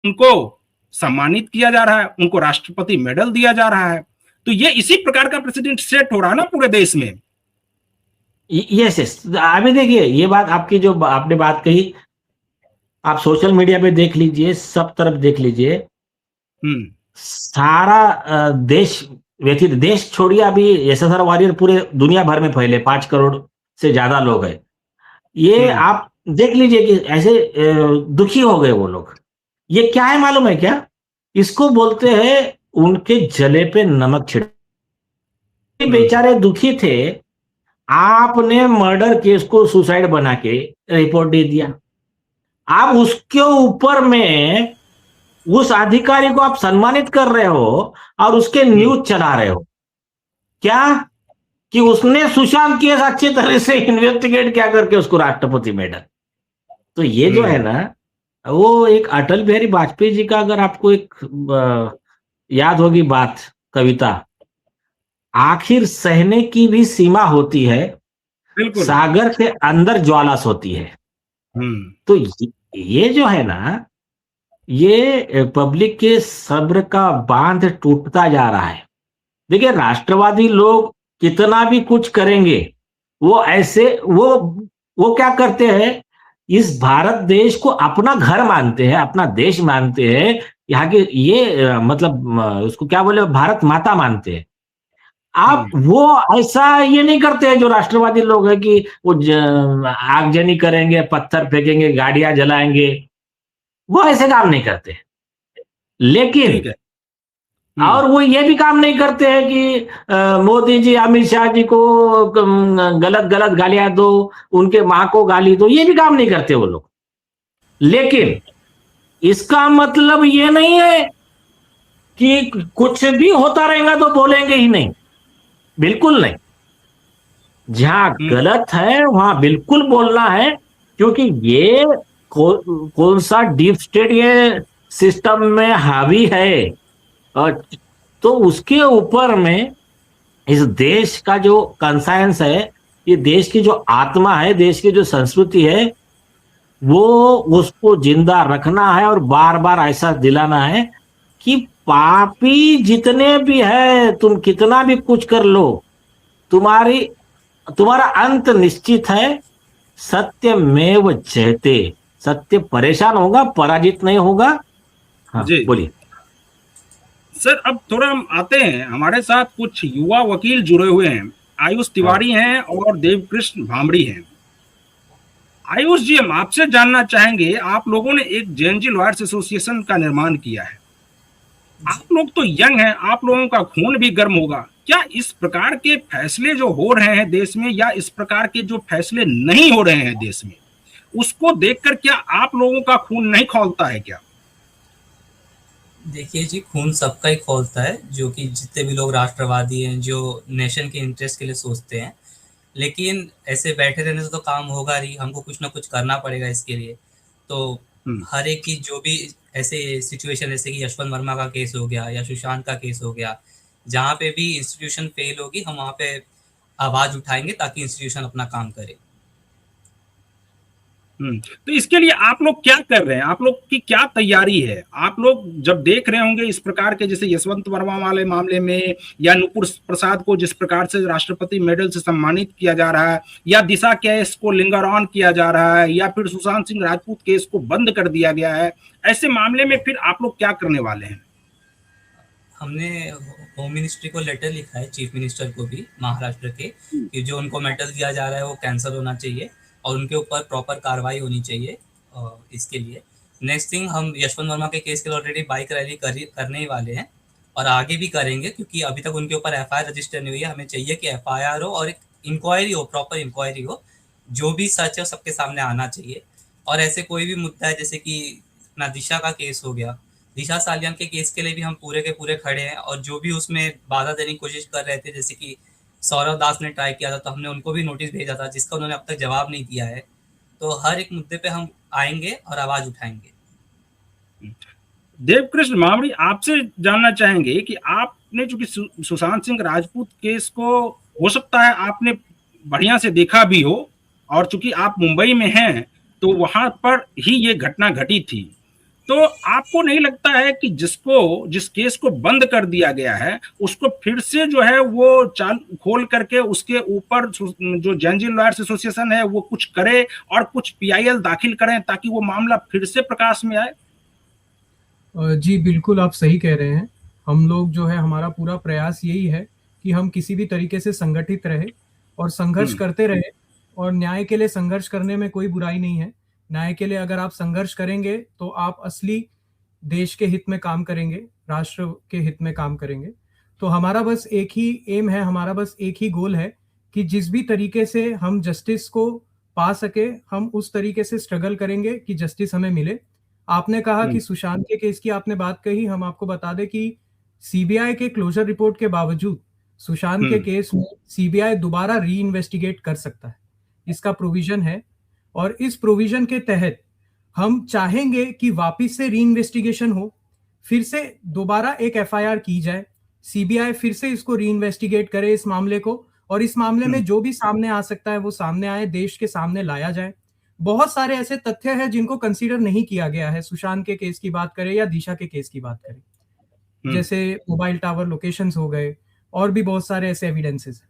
उनको सम्मानित किया जा रहा है, उनको राष्ट्रपति मेडल दिया जा रहा है। तो ये इसी प्रकार का प्रेसिडेंट सेट हो रहा है ना पूरे देश में। यस यस, अभी देखिए ये बात आपकी जो आपने बात कही, आप सोशल मीडिया पे देख लीजिए, सब तरफ देख लीजिए, सारा देश व्यतीत, देश छोड़िए, अभी एसएसआर वॉरियर पूरे दुनिया भर में फैले, 5 करोड़ से ज्यादा लोग हैं। ये आप देख लीजिए कि ऐसे दुखी हो गए वो लोग। ये क्या है मालूम है क्या? इसको बोलते हैं उनके जले पे नमक छिड़क। बेचारे दुखी थे, आपने मर्डर केस को सुसाइड बना के रिपोर्ट दे दिया। आप उसके ऊपर में उस अधिकारी को आप सम्मानित कर रहे हो और उसके न्यूज चला रहे हो। क्या कि उसने सुशांत केस अच्छी तरह से इन्वेस्टिगेट क्या करके उसको राष्ट्रपति मेडल। तो ये जो है ना, वो एक अटल बिहारी वाजपेयी जी का, अगर आपको एक याद होगी बात, कविता, आखिर सहने की भी सीमा होती है, सागर के अंदर ज्वाला होती है। तो ये जो है ना, ये पब्लिक के सब्र का बांध टूटता जा रहा है। देखिए राष्ट्रवादी लोग कितना भी कुछ करेंगे, वो ऐसे वो क्या करते हैं, इस भारत देश को अपना घर मानते हैं, अपना देश मानते हैं, यहाँ के ये मतलब उसको क्या बोले, भारत माता मानते हैं। आप वो ऐसा ये नहीं करते हैं जो राष्ट्रवादी लोग हैं कि वो आगजनी करेंगे, पत्थर फेंकेंगे, गाड़ियां जलाएंगे, वो ऐसे काम नहीं करते। लेकिन और वो ये भी काम नहीं करते हैं कि मोदी जी अमित शाह जी को गलत गलत गालियां दो, उनके मां को गाली दो, ये भी काम नहीं करते वो लोग। लेकिन इसका मतलब ये नहीं है कि कुछ भी होता रहेगा तो बोलेंगे ही नहीं, बिल्कुल नहीं। जहां गलत है वहां बिल्कुल बोलना है, क्योंकि ये कौन सा डीप स्टेट ये सिस्टम में हावी है, और तो उसके ऊपर में इस देश का जो कंसाइंस है, ये देश की जो आत्मा है, देश की जो संस्कृति है, वो उसको जिंदा रखना है और बार बार ऐसा दिलाना है कि पापी जितने भी है, तुम कितना भी कुछ कर लो, तुम्हारा अंत निश्चित है। सत्यमेव जयते, सत्य परेशान होगा, पराजित नहीं होगा। हाँ बोलिए सर। अब थोड़ा हम आते हैं, हमारे साथ कुछ युवा वकील जुड़े हुए हैं, आयुष तिवारी हैं और देवकृष्ण भामड़ी हैं। आयुष जी, हम आपसे जानना चाहेंगे, आप लोगों ने एक जेएनजी लॉयर्स एसोसिएशन का निर्माण किया है, आप लोग तो यंग हैं, आप लोगों का खून भी गर्म होगा। क्या इस प्रकार के फैसले जो हो रहे हैं देश में, या इस प्रकार के जो फैसले नहीं हो रहे हैं देश में, उसको देखकर क्या आप लोगों का खून नहीं खौलता है क्या? देखिए जी, खून सबका ही खौलता है, जो कि जितने भी लोग राष्ट्रवादी हैं, जो नेशन के इंटरेस्ट के लिए सोचते हैं। लेकिन ऐसे बैठे रहने से तो काम होगा नहीं, हमको कुछ ना कुछ करना पड़ेगा इसके लिए। तो हर एक की जो भी ऐसे सिचुएशन, जैसे कि यशवंत वर्मा का केस हो गया या सुशांत का केस हो गया, जहाँ पे भी इंस्टीट्यूशन फेल होगी, हम वहाँ पे आवाज़ उठाएंगे ताकि इंस्टीट्यूशन अपना काम करे। तो इसके लिए आप लोग क्या कर रहे हैं, आप लोग की क्या तैयारी है? आप लोग जब देख रहे होंगे इस प्रकार के, जैसे यशवंत वर्मा वाले मामले में, या नुपुर प्रसाद को जिस प्रकार से राष्ट्रपति मेडल से सम्मानित किया जा रहा है, या दिशा केस को लिंगर ऑन किया जा रहा है, या फिर सुशांत सिंह राजपूत केस को बंद कर दिया गया है, ऐसे मामले में फिर आप लोग क्या करने वाले हैं? हमने होम मिनिस्ट्री को लेटर लिखा है, चीफ मिनिस्टर को भी महाराष्ट्र के, कि जो उनको मेडल दिया जा रहा है वो कैंसिल होना चाहिए और उनके ऊपर प्रॉपर कार्रवाई होनी चाहिए। इसके लिए नेक्स्ट थिंग, हम यशवंत वर्मा के केस के लिए ऑलरेडी बाइक रैली करने ही वाले हैं और आगे भी करेंगे, क्योंकि अभी तक उनके ऊपर एफआईआर रजिस्टर नहीं हुई है। हमें चाहिए कि एफआईआर हो और एक इंक्वायरी हो, प्रॉपर इंक्वायरी हो, जो भी सच है सबके सामने आना चाहिए। और ऐसे कोई भी मुद्दा है, जैसे कि अपना दिशा का केस हो गया, दिशा सालियान के केस के लिए भी हम पूरे के पूरे खड़े हैं, और जो भी उसमें बाधा देने की कोशिश कर रहे थे, जैसे कि सौरव दास ने ट्राई किया था, तो हमने उनको भी नोटिस भेजा था, जिसका उन्होंने अब तक जवाब नहीं दिया है। तो हर एक मुद्दे पे हम आएंगे और आवाज उठाएंगे। देवकृष्ण भामड़ी, आपसे जानना चाहेंगे कि आपने चूंकि सुशांत सिंह राजपूत केस को, हो सकता है आपने बढ़िया से देखा भी हो, और चूंकि आप मुंबई में हैं तो वहां पर ही ये घटना घटी थी, तो आपको नहीं लगता है कि जिस केस को बंद कर दिया गया है उसको फिर से जो है वो खोल करके उसके ऊपर जो जेएनयू लॉयर्स एसोसिएशन है वो कुछ करे और कुछ पीआईएल दाखिल करें ताकि वो मामला फिर से प्रकाश में आए? जी बिल्कुल, आप सही कह रहे हैं। हम लोग जो है, हमारा पूरा प्रयास यही है कि हम किसी भी तरीके से संगठित रहे और संघर्ष करते रहे, और न्याय के लिए संघर्ष करने में कोई बुराई नहीं है। न्याय के लिए अगर आप संघर्ष करेंगे तो आप असली देश के हित में काम करेंगे, राष्ट्र के हित में काम करेंगे। तो हमारा बस एक ही एम है, हमारा बस एक ही गोल है कि जिस भी तरीके से हम जस्टिस को पा सके, हम उस तरीके से स्ट्रगल करेंगे कि जस्टिस हमें मिले। आपने कहा कि सुशांत के केस की आपने बात कही, हम आपको बता दें कि सीबीआई के क्लोजर रिपोर्ट के बावजूद सुशांत के केस में सीबीआई दोबारा री इन्वेस्टिगेट कर सकता है, इसका प्रोविजन है। और इस प्रोविजन के तहत हम चाहेंगे कि वापस से री इन्वेस्टिगेशन हो, फिर से दोबारा एक एफआईआर की जाए, सीबीआई फिर से इसको री इन्वेस्टिगेट करे इस मामले को, और इस मामले में जो भी सामने आ सकता है वो सामने आए, देश के सामने लाया जाए। बहुत सारे ऐसे तथ्य हैं जिनको कंसीडर नहीं किया गया है, सुशांत के केस की बात करें या दिशा के केस की बात करें, जैसे मोबाइल टावर लोकेशंस हो गए, और भी बहुत सारे ऐसे एविडेंसेस हैं।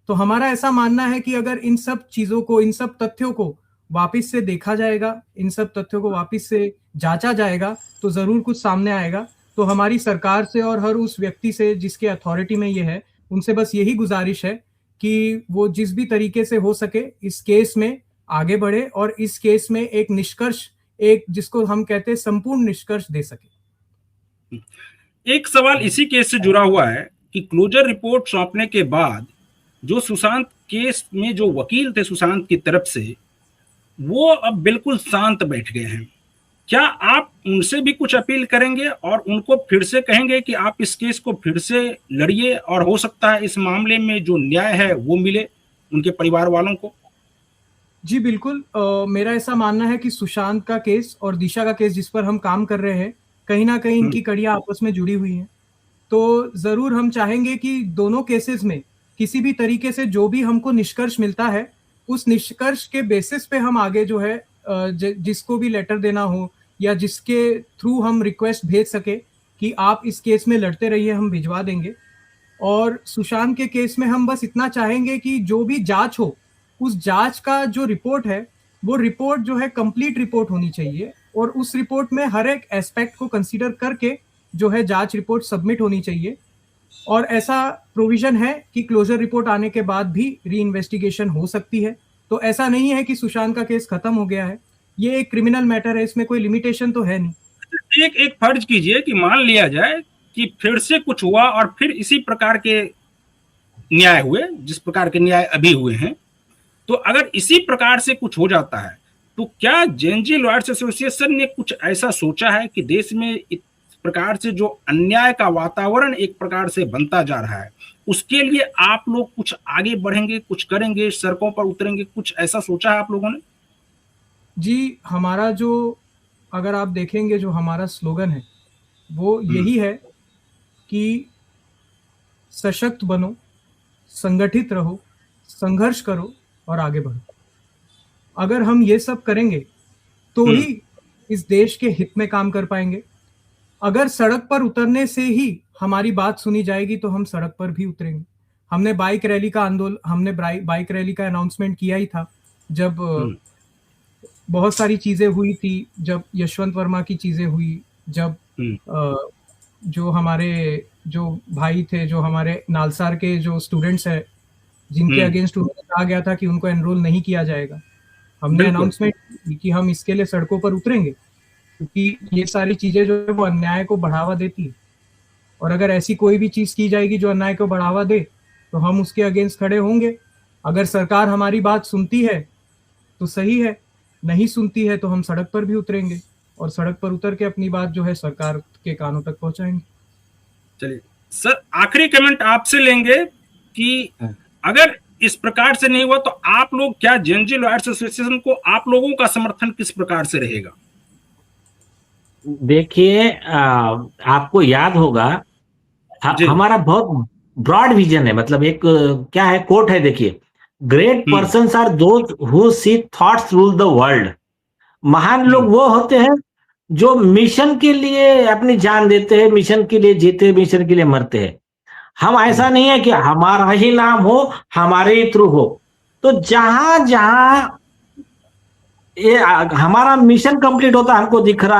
तो हमारा ऐसा मानना है कि अगर इन सब चीजों को, इन सब तथ्यों को वापस से देखा जाएगा, इन सब तथ्यों को वापस से जांचा जाएगा, तो जरूर कुछ सामने आएगा। तो हमारी सरकार से और हर उस व्यक्ति से जिसके अथॉरिटी में ये है, उनसे बस यही गुजारिश है कि वो जिस भी तरीके से हो सके इस केस में आगे बढ़े और इस केस में एक निष्कर्ष, एक जिसको हम कहते हैं संपूर्ण निष्कर्ष दे सके। एक सवाल इसी केस से जुड़ा हुआ है कि क्लोजर रिपोर्ट सौंपने के बाद जो सुशांत केस में जो वकील थे सुशांत की तरफ से, वो अब बिल्कुल शांत बैठ गए हैं। क्या आप उनसे भी कुछ अपील करेंगे और उनको फिर से कहेंगे कि आप इस केस को फिर से लड़िए और हो सकता है इस मामले में जो न्याय है वो मिले उनके परिवार वालों को? जी बिल्कुल, मेरा ऐसा मानना है कि सुशांत का केस और दिशा का केस जिस पर हम काम कर रहे हैं, कहीं ना कहीं इनकी कड़ियां आपस में जुड़ी हुई हैं। तो जरूर हम चाहेंगे कि दोनों केसेस में किसी भी तरीके से जो भी हमको निष्कर्ष मिलता है, उस निष्कर्ष के बेसिस पे हम आगे जो है जिसको भी लेटर देना हो या जिसके थ्रू हम रिक्वेस्ट भेज सके कि आप इस केस में लड़ते रहिए, हम भिजवा देंगे। और सुशांत के केस में हम बस इतना चाहेंगे कि जो भी जांच हो, उस जांच का जो रिपोर्ट है वो रिपोर्ट जो है कंप्लीट रिपोर्ट होनी चाहिए, और उस रिपोर्ट में हर एक एस्पेक्ट को कंसीडर करके जो है जांच रिपोर्ट सबमिट होनी चाहिए। और ऐसा प्रोविजन है कि क्लोजर रिपोर्ट आने के बाद भी री इन्वेस्टिगेशन हो सकती है। तो ऐसा नहीं है कि सुशांत का केस खत्म हो गया है, ये एक क्रिमिनल मैटर है, इसमें कोई लिमिटेशन तो है नहीं। एक फर्ज कीजिए कि मान लिया जाए कि फिर से कुछ हुआ और फिर इसी प्रकार के न्याय हुए जिस प्रकार के न्याय अभी हुए हैं, तो अगर इसी प्रकार से कुछ हो जाता है तो क्या जेएनयू लॉयर्स एसोसिएशन ने कुछ ऐसा सोचा है कि देश में इस प्रकार से जो अन्याय का वातावरण एक प्रकार से बनता जा रहा है, उसके लिए आप लोग कुछ आगे बढ़ेंगे, कुछ करेंगे, सड़कों पर उतरेंगे, कुछ ऐसा सोचा है आप लोगों ने? जी, हमारा जो, अगर आप देखेंगे जो हमारा स्लोगन है वो यही है कि सशक्त बनो, संगठित रहो, संघर्ष करो और आगे बढ़ो। अगर हम ये सब करेंगे तो ही इस देश के हित में काम कर पाएंगे। अगर सड़क पर उतरने से ही हमारी बात सुनी जाएगी तो हम सड़क पर भी उतरेंगे। हमने बाइक रैली का अनाउंसमेंट किया ही था जब बहुत सारी चीजें हुई थी, जब यशवंत वर्मा की चीजें हुई, जब जो हमारे जो भाई थे, जो हमारे नालसार के जो स्टूडेंट्स हैं जिनके अगेंस्ट कहा गया था कि उनको एनरोल नहीं किया जाएगा, हमने अनाउंसमेंट की कि हम इसके लिए सड़कों पर उतरेंगे, क्योंकि ये सारी चीजें जो है वो अन्याय को बढ़ावा देती है। और अगर ऐसी कोई भी चीज की जाएगी जो अन्याय को बढ़ावा दे तो हम उसके अगेंस्ट खड़े होंगे। अगर सरकार हमारी बात सुनती है तो सही है, नहीं सुनती है तो हम सड़क पर भी उतरेंगे और सड़क पर उतर के अपनी बात जो है सरकार के कानों तक पहुंचाएंगे। चलिए सर, आखिरी कमेंट आपसे लेंगे कि अगर इस प्रकार से नहीं हुआ तो आप लोग, क्या जेएनयू लॉयर्स एसोसिएशन को आप लोगों का समर्थन किस प्रकार से रहेगा? देखिए, आपको याद होगा हमारा बहुत ब्रॉड विजन है, मतलब एक क्या है, कोट है, देखिए, great persons are those who see thoughts rule the world. महान लोग वो होते हैं जो मिशन के लिए अपनी जान देते हैं, मिशन के लिए जीते, मिशन के लिए मरते हैं। हम ऐसा नहीं है कि हमारा ही नाम हो, हमारे ही थ्रू हो। तो जहां जहां ये हमारा मिशन कंप्लीट होता हमको दिख रहा